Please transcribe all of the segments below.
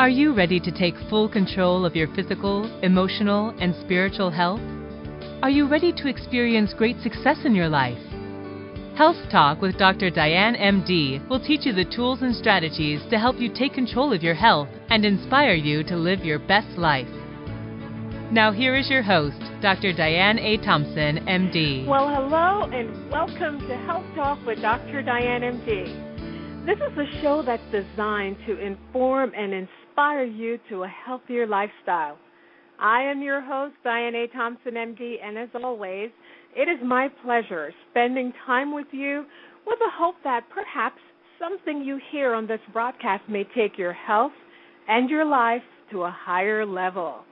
Are you ready to take full control of your physical, emotional, and spiritual health? Are you ready to experience great success in your life? Health Talk with Dr. Diane MD will teach you the tools and strategies to help you take control of your health and inspire you to live your best life. Now here is your host, Dr. Diane A. Thompson, MD. Well, hello and welcome to Health Talk with Dr. Diane MD. This is a show that's designed to inform and inspire you to a healthier lifestyle. I am your host, Diane A. Thompson, MD, and as always, it is my pleasure spending time with you with the hope that perhaps something you hear on this broadcast may take your health and your life to a higher level.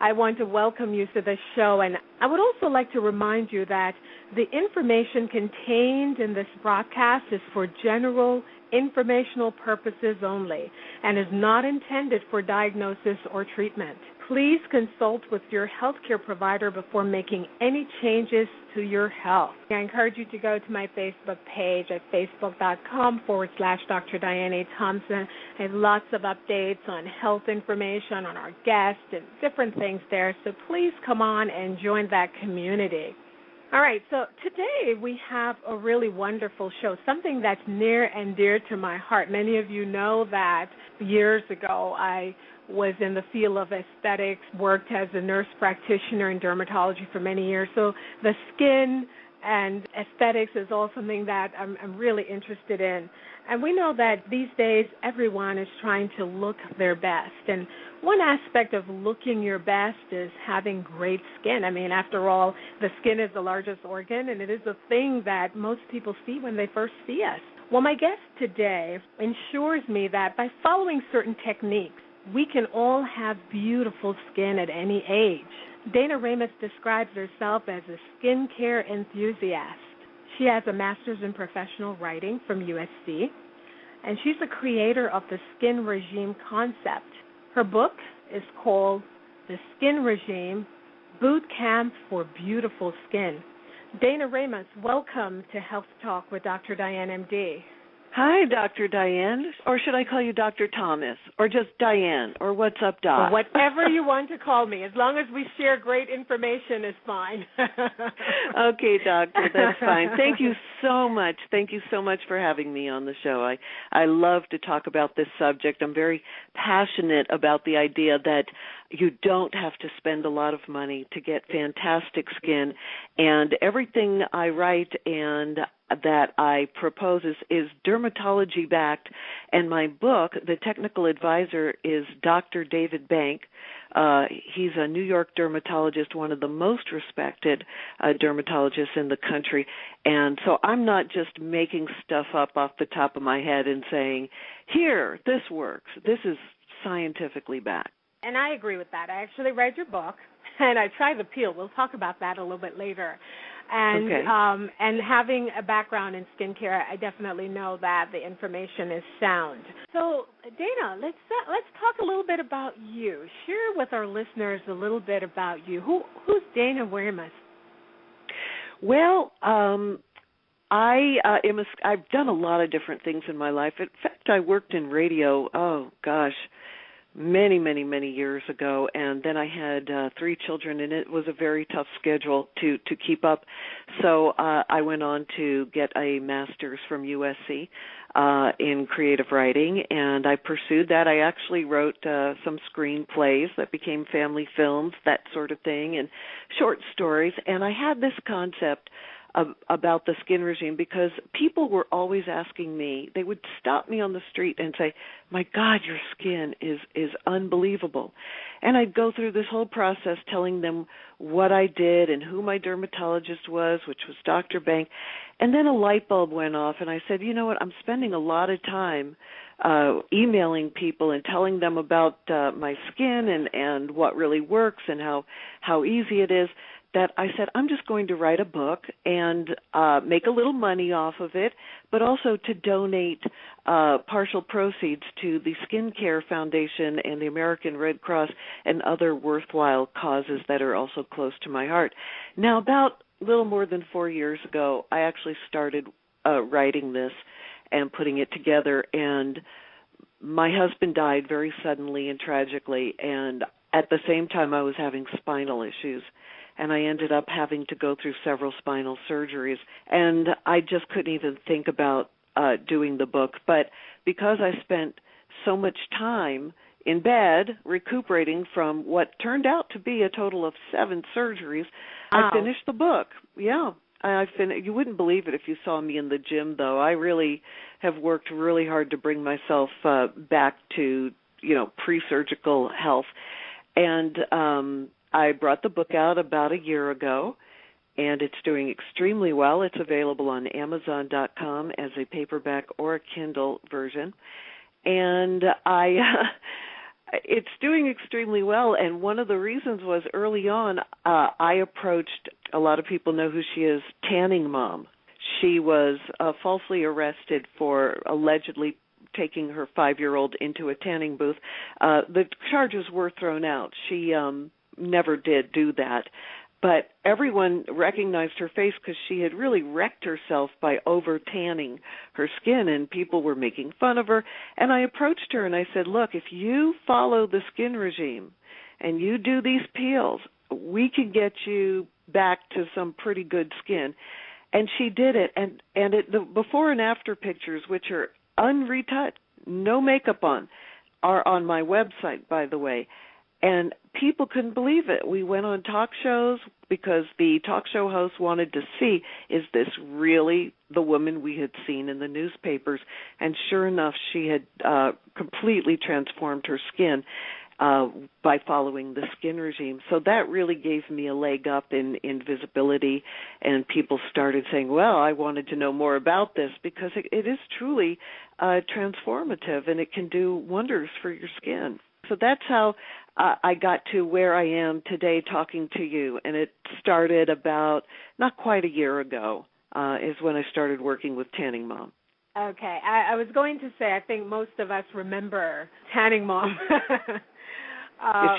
I want to welcome you to the show, and I would also like to remind you that the information contained in this broadcast is for general informational purposes only and is not intended for diagnosis or treatment. Please consult with your healthcare provider before making any changes to your health. I encourage you to go to my Facebook page at facebook.com/Dr. Diane A. Thompson. I have lots of updates on health information, on our guests, and different things there. So please come on and join that community. All right, so today we have a really wonderful show, something that's near and dear to my heart. Many of you know that years ago I was in the field of aesthetics, worked as a nurse practitioner in dermatology for many years. So the skin and aesthetics is all something that I'm really interested in. And we know that these days everyone is trying to look their best. And one aspect of looking your best is having great skin. I mean, after all, the skin is the largest organ, and it is a thing that most people see when they first see us. Well, my guest today ensures me that by following certain techniques, we can all have beautiful skin at any age. Dana Ramos describes herself as a skincare enthusiast. She has a master's in professional writing from USC, and she's the creator of the Skin Regime concept. Her book is called The Skin Regime, Boot Camp for Beautiful Skin. Dana Ramos, welcome to Health Talk with Dr. Diane MD. Hi, Dr. Diane, or should I call you Dr. Thomas, or just Diane, or what's up, Doc? Whatever you want to call me. As long as we share great information is fine. Okay, Doctor, that's fine. Thank you so much. Thank you so much for having me on the show. I love to talk about this subject. I'm very passionate about the idea that you don't have to spend a lot of money to get fantastic skin, and everything I write and that I propose is dermatology-backed, and my book, the technical advisor, is Dr. David Bank. He's a New York dermatologist, one of the most respected dermatologists in the country, and so I'm not just making stuff up off the top of my head and saying, here, this works. This is scientifically backed. And I agree with that. I actually read your book, and I tried the peel. We'll talk about that a little bit later. And okay. And having a background in skincare, I definitely know that the information is sound. So, Dana, let's talk a little bit about you. Share with our listeners a little bit about you. Who's Dana Ramos? Well, I've done a lot of different things in my life. In fact, I worked in radio. Oh gosh. Many, many, many years ago, and then I had 3 children, and it was a very tough schedule to keep up. So I went on to get a master's from USC in creative writing, and I pursued that. I actually wrote some screenplays that became family films, that sort of thing, and short stories. And I had this concept about the skin regime because people were always asking me, they would stop me on the street and say, my God, your skin is unbelievable. And I'd go through this whole process telling them what I did and who my dermatologist was, which was Dr. Bank. And then a light bulb went off, and I said, you know what, I'm spending a lot of time emailing people and telling them about my skin and what really works and how easy it is, that I said, I'm just going to write a book and make a little money off of it, but also to donate partial proceeds to the Skin Care Foundation and the American Red Cross and other worthwhile causes that are also close to my heart. Now, about a little more than 4 years ago, I actually started writing this and putting it together, and my husband died very suddenly and tragically, and at the same time I was having spinal issues, and I ended up having to go through several spinal surgeries, and I just couldn't even think about doing the book. But because I spent so much time in bed recuperating from what turned out to be a total of 7 surgeries, Wow. I finished the book. Yeah. You wouldn't believe it if you saw me in the gym, though. I really have worked really hard to bring myself back to, pre-surgical health. And I brought the book out about a year ago, and it's doing extremely well. It's available on Amazon.com as a paperback or a Kindle version. And it's doing extremely well, and one of the reasons was early on I approached, a lot of people know who she is, Tanning Mom. She was falsely arrested for allegedly taking her 5-year-old into a tanning booth. The charges were thrown out. She never did do that. But everyone recognized her face because she had really wrecked herself by over-tanning her skin, and people were making fun of her. And I approached her and I said, look, if you follow the skin regime and you do these peels, we can get you back to some pretty good skin. And she did it. And the before and after pictures, which are unretouched, no makeup on, are on my website, by the way. And people couldn't believe it. We went on talk shows because the talk show host wanted to see, is this really the woman we had seen in the newspapers? And sure enough, she had completely transformed her skin by following the skin regime. So that really gave me a leg up in visibility, and people started saying, well, I wanted to know more about this because it is truly transformative, and it can do wonders for your skin. So that's how I got to where I am today talking to you, and it started about not quite a year ago is when I started working with Tanning Mom. Okay. I was going to say I think most of us remember Tanning Mom.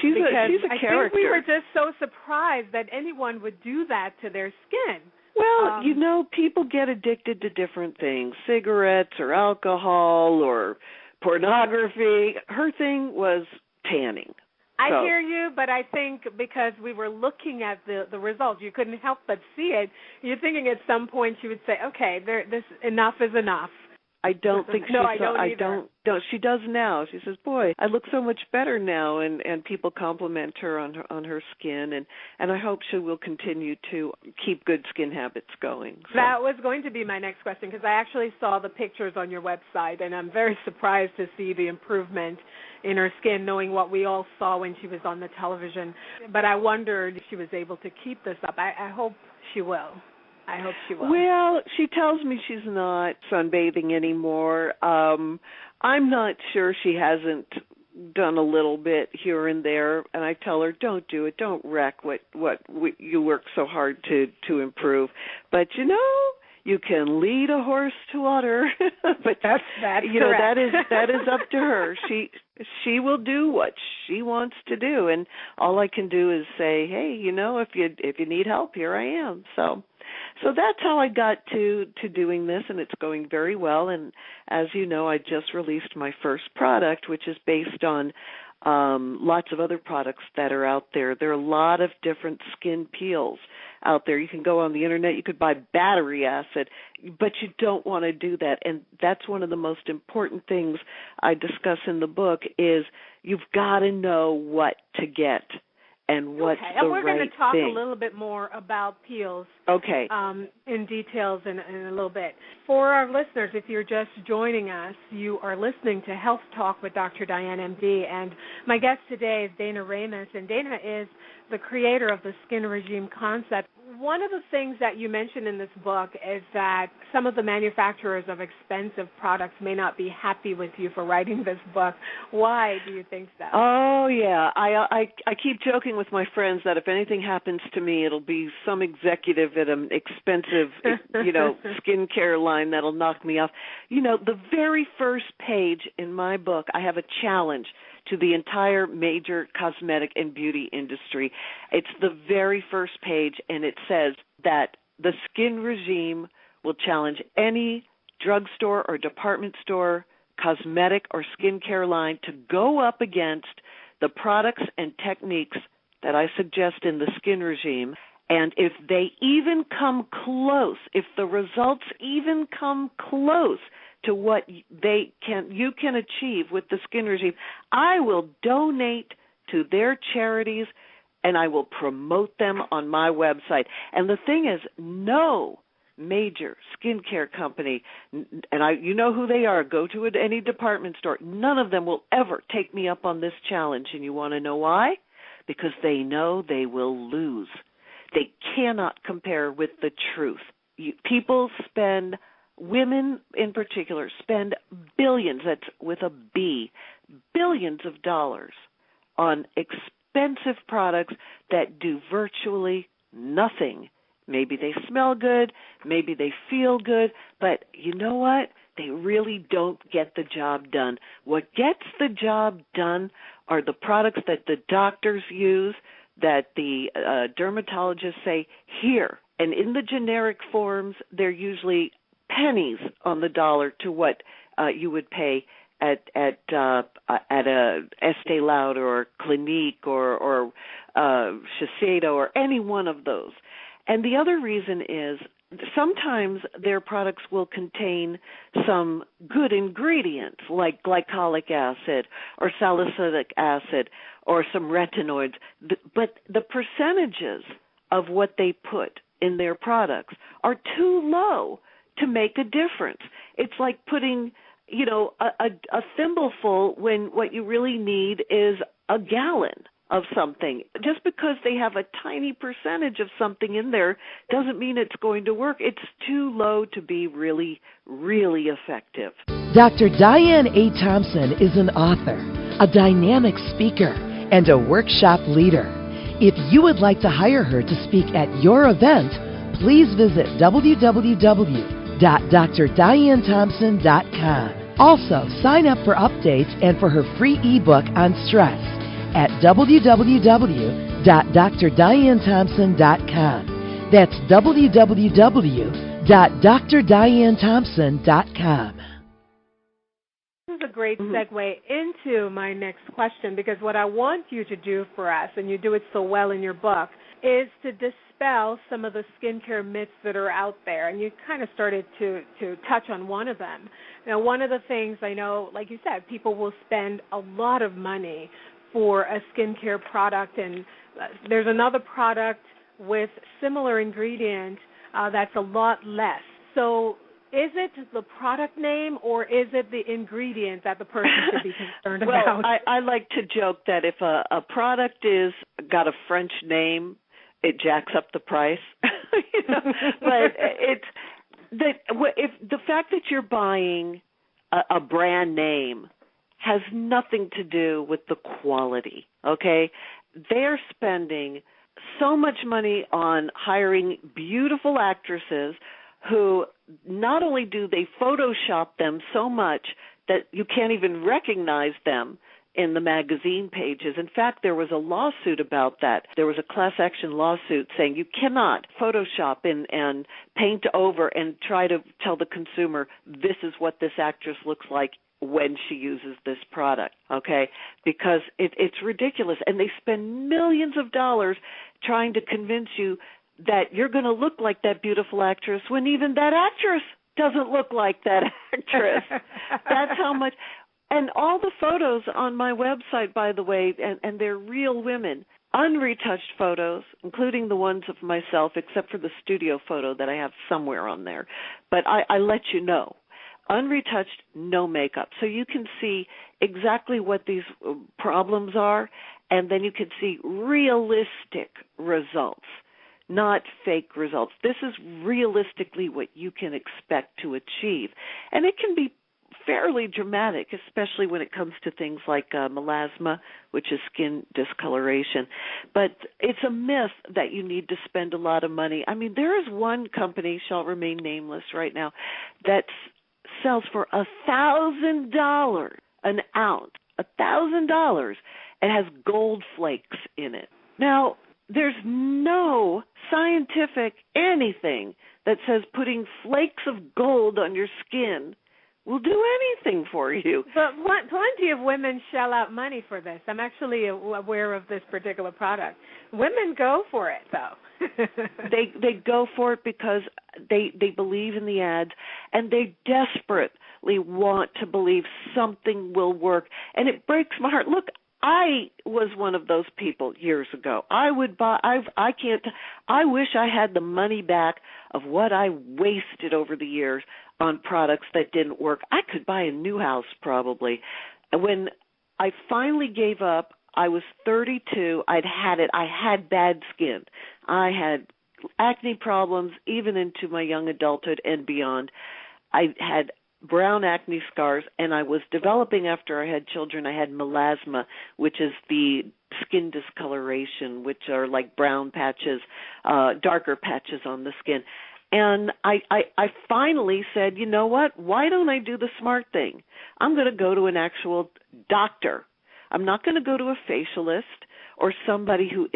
She's a character. I think we were just so surprised that anyone would do that to their skin. Well, people get addicted to different things, cigarettes or alcohol or pornography. Her thing was tanning. I hear you, but I think because we were looking at the results, you couldn't help but see it. You're thinking at some point she would say, okay, this enough is enough. I don't think no, I don't either. She does now. She says, boy, I look so much better now, and people compliment her on her skin, and I hope she will continue to keep good skin habits going. So. That was going to be my next question, because I actually saw the pictures on your website, and I'm very surprised to see the improvement in her skin, knowing what we all saw when she was on the television. But I wondered if she was able to keep this up. I hope she will. I hope she will. Well, she tells me she's not sunbathing anymore. I'm not sure she hasn't done a little bit here and there, and I tell her, don't do it. Don't wreck what you work so hard to improve. But, you can lead a horse to water. But that's correct. that is up to her. She will do what she wants to do, and all I can do is say, hey, if you need help, here I am. So that's how I got to doing this, and it's going very well. And as you know, I just released my first product, which is based on lots of other products that are out there. There are a lot of different skin peels out there. You can go on the internet, you could buy battery acid, but you don't want to do that. And that's one of the most important things I discuss in the book is you've got to know what to get. And what's the right thing. And we're going to talk a little bit more about peels in details in a little bit. For our listeners, if you're just joining us, you are listening to Health Talk with Dr. Diane, M.D., and my guest today is Dana Ramos, and Dana is the creator of the skin regime concept. One of the things that you mentioned in this book is that some of the manufacturers of expensive products may not be happy with you for writing this book. Why do you think so? Oh, yeah. I keep joking with my friends that if anything happens to me, it'll be some executive at an expensive, skincare line that'll knock me off. The very first page in my book, I have a challenge to the entire major cosmetic and beauty industry. It's the very first page, and it says that the skin regime will challenge any drugstore or department store cosmetic or skincare line to go up against the products and techniques that I suggest in the skin regime. And if they even come close, if the results even come close to what you can achieve with the skin regime, I will donate to their charities and I will promote them on my website. And the thing is, no major skincare company, and you know who they are, go to any department store, none of them will ever take me up on this challenge. And you want to know why? Because they know they will lose. They cannot compare with the truth. People spend, women in particular, spend billions, that's with a B, billions of dollars on expensive products that do virtually nothing. Maybe they smell good, maybe they feel good, but you know what? They really don't get the job done. What gets the job done are the products that the doctors use, that the dermatologists say, here. And in the generic forms, they're usually pennies on the dollar to what you would pay at a Estée Lauder or Clinique or Shiseido or any one of those. And the other reason is sometimes their products will contain some good ingredients like glycolic acid or salicylic acid or some retinoids, but the percentages of what they put in their products are too low to make a difference. It's like putting, a thimbleful when what you really need is a gallon of something. Just because they have a tiny percentage of something in there doesn't mean it's going to work. It's too low to be really, really effective. Dr. Diane A. Thompson is an author, a dynamic speaker, and a workshop leader. If you would like to hire her to speak at your event, please visit www.drdianethompson.com. Also, sign up for updates and for her free ebook on stress at www.drdianethompson.com. That's www.drdianethompson.com. This is a great segue into my next question, because what I want you to do for us, and you do it so well in your book, is to dispel some of the skincare myths that are out there. And you kind of started to touch on one of them. Now, one of the things I know, like you said, people will spend a lot of money for a skincare product, and there's another product with similar ingredients that's a lot less. So is it the product name or is it the ingredient that the person should be concerned about? I like to joke that if a product got a French name, it jacks up the price. But if the fact that you're buying a brand name has nothing to do with the quality, okay? They're spending so much money on hiring beautiful actresses who not only do they Photoshop them so much that you can't even recognize them in the magazine pages. In fact, there was a lawsuit about that. There was a class action lawsuit saying you cannot Photoshop and paint over and try to tell the consumer this is what this actress looks like when she uses this product, okay? Because it's ridiculous. And they spend millions of dollars trying to convince you that you're going to look like that beautiful actress when even that actress doesn't look like that actress. That's how much. And all the photos on my website, by the way, and they're real women, unretouched photos, including the ones of myself, except for the studio photo that I have somewhere on there. But I let you know. Unretouched, no makeup. So you can see exactly what these problems are, and then you can see realistic results, not fake results. This is realistically what you can expect to achieve. And it can be fairly dramatic, especially when it comes to things like melasma, which is skin discoloration. But it's a myth that you need to spend a lot of money. I mean, there is one company, shall remain nameless right now, that sells for $1,000 an ounce, $1,000, and has gold flakes in it. Now, there's no scientific anything that says putting flakes of gold on your skin will do anything for you. But plenty of women shell out money for this. I'm actually aware of this particular product. Women go for it, though. They go for it because they believe in the ads, and they desperately want to believe something will work. And it breaks my heart. Look, I was one of those people years ago. I would buy. I wish I had the money back of what I wasted over the years on products that didn't work. I could buy a new house probably. When I finally gave up, I was 32. I'd had it. I had bad skin. I had acne problems even into my young adulthood and beyond. I had brown acne scars, and I was developing after I had children. I had melasma, which is the skin discoloration, which are like brown patches, darker patches on the skin. And I finally said, you know what? Why don't I do the smart thing? I'm going to go to an actual doctor. I'm not going to go to a facialist or somebody who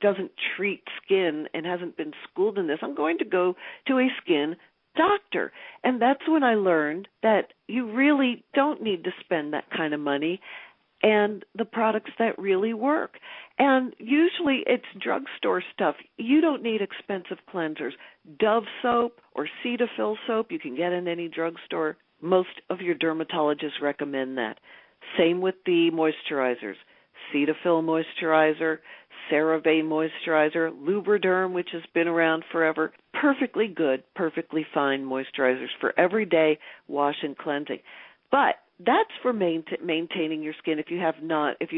doesn't treat skin and hasn't been schooled in this. I'm going to go to a skin doctor. And that's when I learned that you really don't need to spend that kind of money and the products that really work. And usually it's drugstore stuff. You don't need expensive cleansers. Dove soap or Cetaphil soap you can get in any drugstore. Most of your dermatologists recommend that. Same with the moisturizers. Cetaphil moisturizer, CeraVe moisturizer, Lubriderm, which has been around forever. Perfectly good, perfectly fine moisturizers for everyday wash and cleansing. But that's for maintaining your skin. If you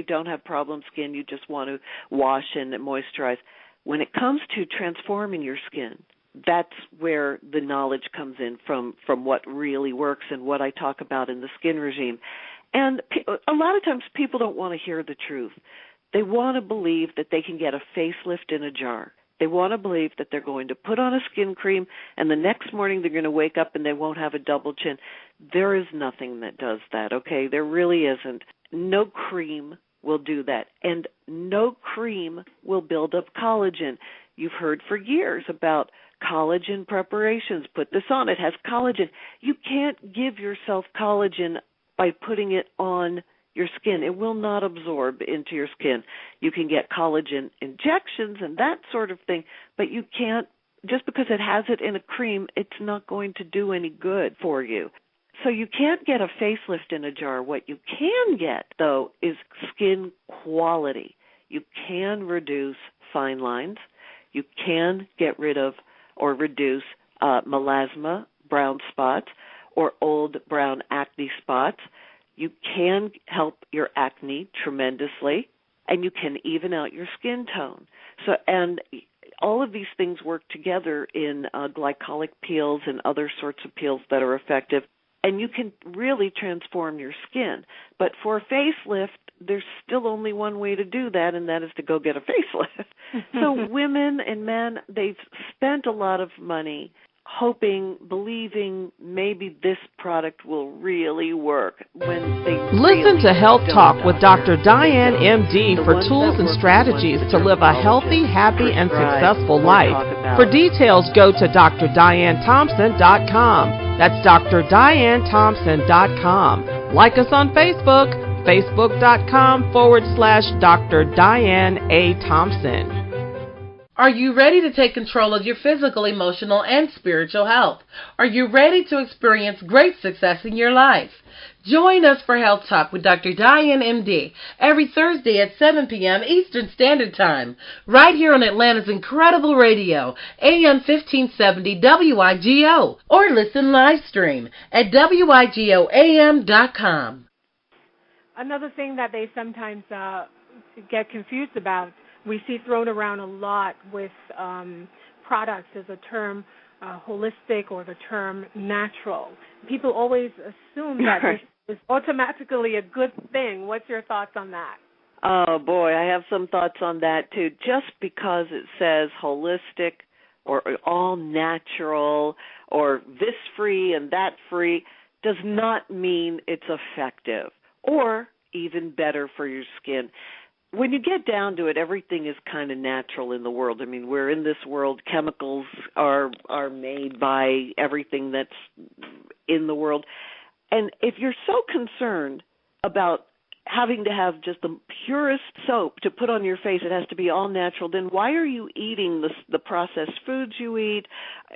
don't have problem skin, you just want to wash and moisturize. When it comes to transforming your skin, that's where the knowledge comes in from what really works and what I talk about in the skin regime. And a lot of times people don't want to hear the truth. They want to believe that they can get a facelift in a jar. They want to believe that they're going to put on a skin cream and the next morning they're going to wake up and they won't have a double chin. There is nothing that does that, okay? There really isn't. No cream will do that. And no cream will build up collagen. You've heard for years about collagen preparations. Put this on. It has collagen. You can't give yourself collagen by putting it on your skin. It will not absorb into your skin. You can get collagen injections and that sort of thing, but you can't, just because it has it in a cream, it's not going to do any good for you. So you can't get a facelift in a jar. What you can get, though, is skin quality. You can reduce fine lines. You can get rid of or reduce melasma, brown spots, or old brown acne spots. You can help your acne tremendously, and you can even out your skin tone. So, and all of these things work together in glycolic peels and other sorts of peels that are effective, and you can really transform your skin. But for a facelift, there's still only one way to do that, and that is to go get a facelift. So women and men, they've spent a lot of money hoping, believing maybe this product will really work when they Listen to Health Talk with Dr. Diane M.D. for tools and strategies to live a healthy, happy, and successful life. For details, go to drdianethompson.com. That's drdianethompson.com. Like us on Facebook, facebook.com/Dr. Diane A. Thompson. Are you ready to take control of your physical, emotional, and spiritual health? Are you ready to experience great success in your life? Join us for Health Talk with Dr. Diane M.D. every Thursday at 7 p.m. Eastern Standard Time, right here on Atlanta's Incredible Radio, AM 1570 WIGO, or listen live stream at WIGOAM.com. Another thing that they sometimes get confused about, we see thrown around a lot with products as a term holistic or the term natural. People always assume that this is automatically a good thing. What's your thoughts on that? Oh, boy, I have some thoughts on that, too. Just because it says holistic or all natural or this free and that free does not mean it's effective or even better for your skin. when you get down to it, everything is kind of natural in the world. I mean, we're in this world. Chemicals are made by everything that's in the world. And if you're so concerned about having to have just the purest soap to put on your face, it has to be all natural, then why are you eating the processed foods you eat?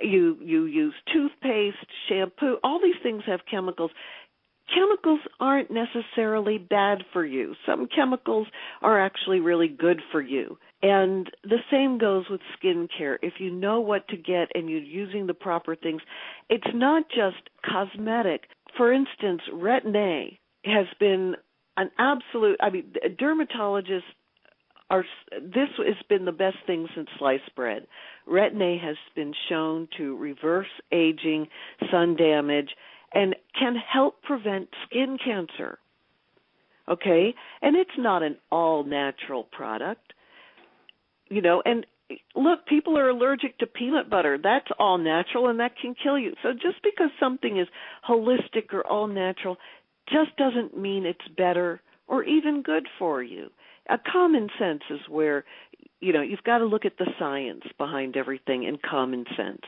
You use toothpaste, shampoo, all these things have chemicals. Chemicals aren't necessarily bad for you. Some chemicals are actually really good for you. And the same goes with skincare. If you know what to get and you're using the proper things, it's not just cosmetic. For instance, Retin-A has been an absolute, dermatologists this has been the best thing since sliced bread. Retin-A has been shown to reverse aging, sun damage, and can help prevent skin cancer. Okay? And it's not an all-natural product. And look, people are allergic to peanut butter. That's all natural, and that can kill you. So just because something is holistic or all natural just doesn't mean it's better or even good for you. Common sense is where, you've got to look at the science behind everything and common sense.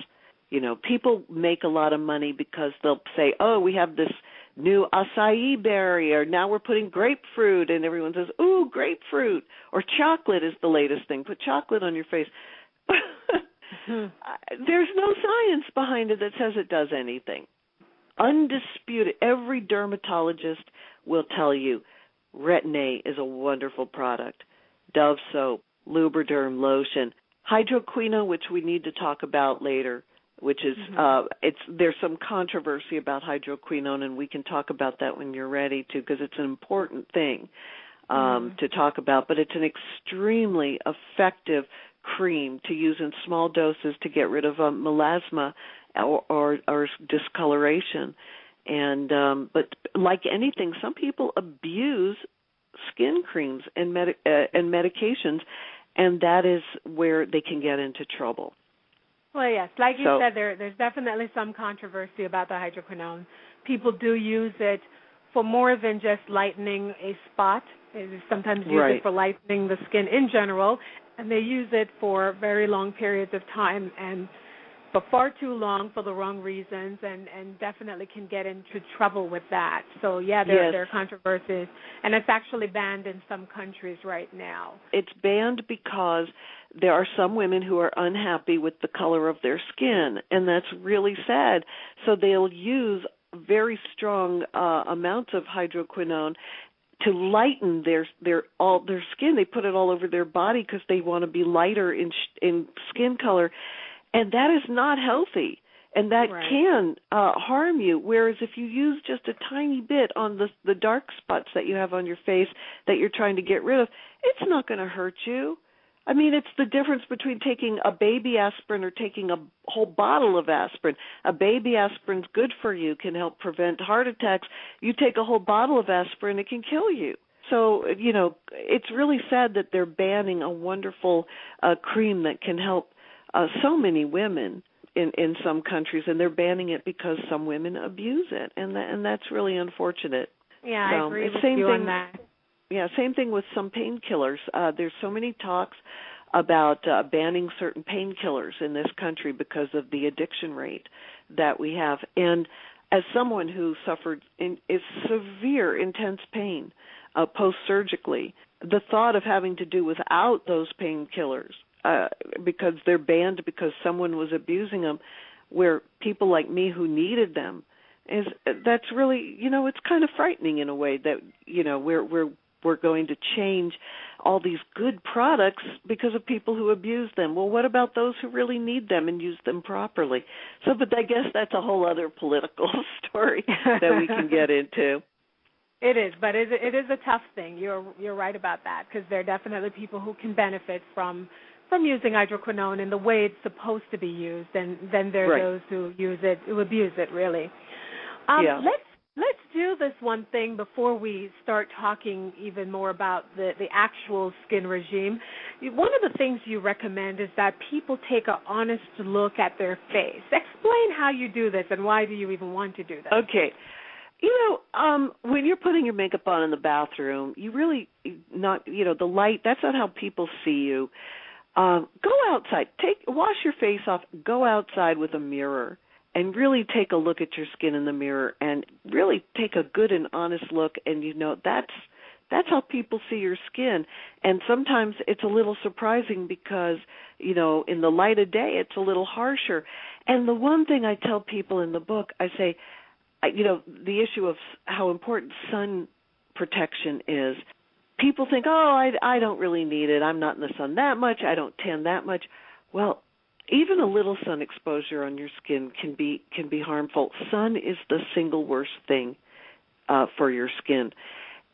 People make a lot of money because they'll say, oh, we have this new acai berry, or now we're putting grapefruit, and everyone says, ooh, grapefruit. Or chocolate is the latest thing. Put chocolate on your face. There's no science behind it that says it does anything. Undisputed, every dermatologist will tell you Retin-A is a wonderful product. Dove soap, Lubriderm lotion, hydroquinone, which we need to talk about later, which is there's some controversy about hydroquinone, and we can talk about that when you're ready to, because it's an important thing to talk about. But it's an extremely effective cream to use in small doses to get rid of melasma or discoloration. And but like anything, some people abuse skin creams and medications, and that is where they can get into trouble. Well, yes, like you said, there's definitely some controversy about the hydroquinone. People do use it for more than just lightening a spot. They sometimes use it for lightening the skin in general, and they use it for very long periods of time and for far too long for the wrong reasons, and definitely can get into trouble with that. So, yeah, there are controversies, and it's actually banned in some countries right now. It's banned because there are some women who are unhappy with the color of their skin, and that's really sad. So they'll use very strong amounts of hydroquinone to lighten their skin. They put it all over their body because they want to be lighter in skin color. And that is not healthy, and that can harm you, whereas if you use just a tiny bit on the dark spots that you have on your face that you're trying to get rid of, it's not going to hurt you. I mean, it's the difference between taking a baby aspirin or taking a whole bottle of aspirin. A baby aspirin's good for you, can help prevent heart attacks. You take a whole bottle of aspirin, it can kill you. So, it's really sad that they're banning a wonderful cream that can help so many women in some countries, and they're banning it because some women abuse it, and that's really unfortunate. Yeah, I agree with you on that. Yeah, same thing with some painkillers. There's so many talks about banning certain painkillers in this country because of the addiction rate that we have. And as someone who suffered is severe, intense pain post-surgically, the thought of having to do without those painkillers because they're banned because someone was abusing them, where people like me who needed them, that's really, it's kind of frightening in a way that, we're going to change all these good products because of people who abuse them. Well, what about those who really need them and use them properly? So, but I guess that's a whole other political story that we can get into. It is, but it is a tough thing. You're right about that, because there are definitely people who can benefit from using hydroquinone in the way it's supposed to be used, and then there are those who abuse it, really. Let's do this one thing before we start talking even more about the actual skin regime. One of the things you recommend is that people take an honest look at their face. Explain how you do this and why do you even want to do this? Okay. When you're putting your makeup on in the bathroom, you really not, the light, that's not how people see you. Go outside, wash your face off, go outside with a mirror and really take a look at your skin in the mirror and really take a good and honest look, and that's how people see your skin. And sometimes it's a little surprising because, in the light of day, it's a little harsher. And the one thing I tell people in the book, I say, the issue of how important sun protection is. People think, I don't really need it. I'm not in the sun that much. I don't tan that much. Well, even a little sun exposure on your skin can be harmful. Sun is the single worst thing for your skin.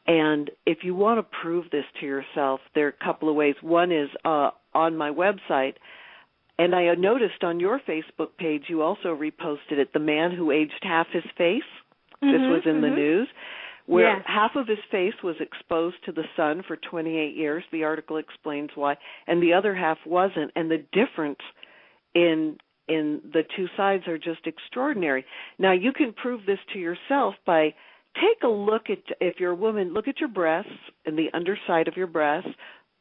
And if you want to prove this to yourself, there are a couple of ways. One is on my website, and I noticed on your Facebook page you also reposted it, the man who aged half his face. This was in the news, where half of his face was exposed to the sun for 28 years. The article explains why, and the other half wasn't. And the difference in the two sides are just extraordinary. Now, you can prove this to yourself by take a look at, if you're a woman, look at your breasts and the underside of your breasts,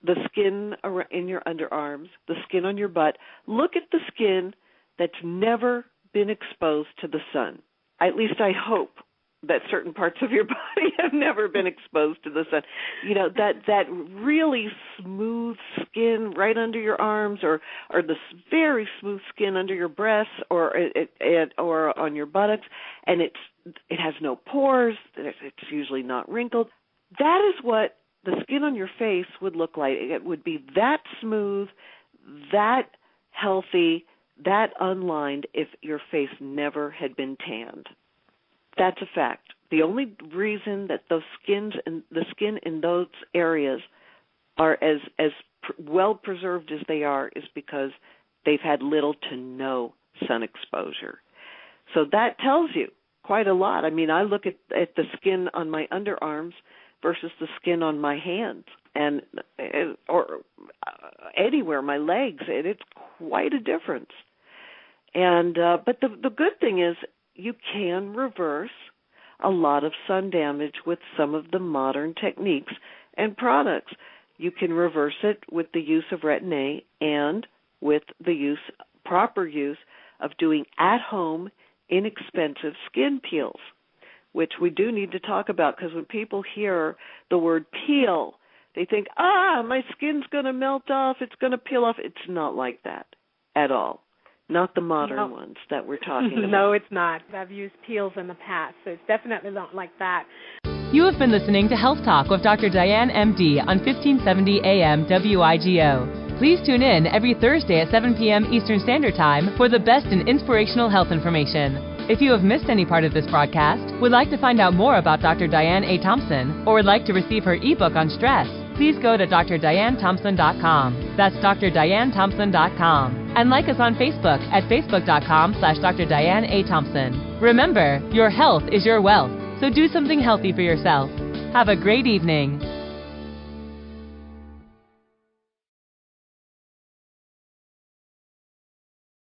the skin in your underarms, the skin on your butt. Look at the skin that's never been exposed to the sun. At least I hope that certain parts of your body have never been exposed to the sun. That really smooth skin right under your arms, or the very smooth skin under your breasts, or on your buttocks, and it has no pores. It's usually not wrinkled. That is what the skin on your face would look like. It would be that smooth, that healthy, that unlined if your face never had been tanned. That's a fact. The only reason that the skin in those areas are as well preserved as they are is because they've had little to no sun exposure. So that tells you quite a lot. I mean, I look at the skin on my underarms versus the skin on my hands or anywhere, my legs, and it's quite a difference. And but the good thing is you can reverse a lot of sun damage with some of the modern techniques and products. You can reverse it with the use of Retin-A and with the proper use of doing at-home inexpensive skin peels, which we do need to talk about, because when people hear the word peel, they think, my skin's going to melt off, it's going to peel off. It's not like that at all. Not the modern ones that we're talking about. No, it's not. I've used peels in the past, so it's definitely not like that. You have been listening to Health Talk with Dr. Diane, MD, on 1570 AM WIGO. Please tune in every Thursday at 7 p.m. Eastern Standard Time for the best in inspirational health information. If you have missed any part of this broadcast, would like to find out more about Dr. Diane A. Thompson, or would like to receive her ebook on stress, please go to drdianethompson.com. That's drdianethompson.com. And like us on Facebook at facebook.com/Dr. Diane A. Thompson. Remember, your health is your wealth, so do something healthy for yourself. Have a great evening.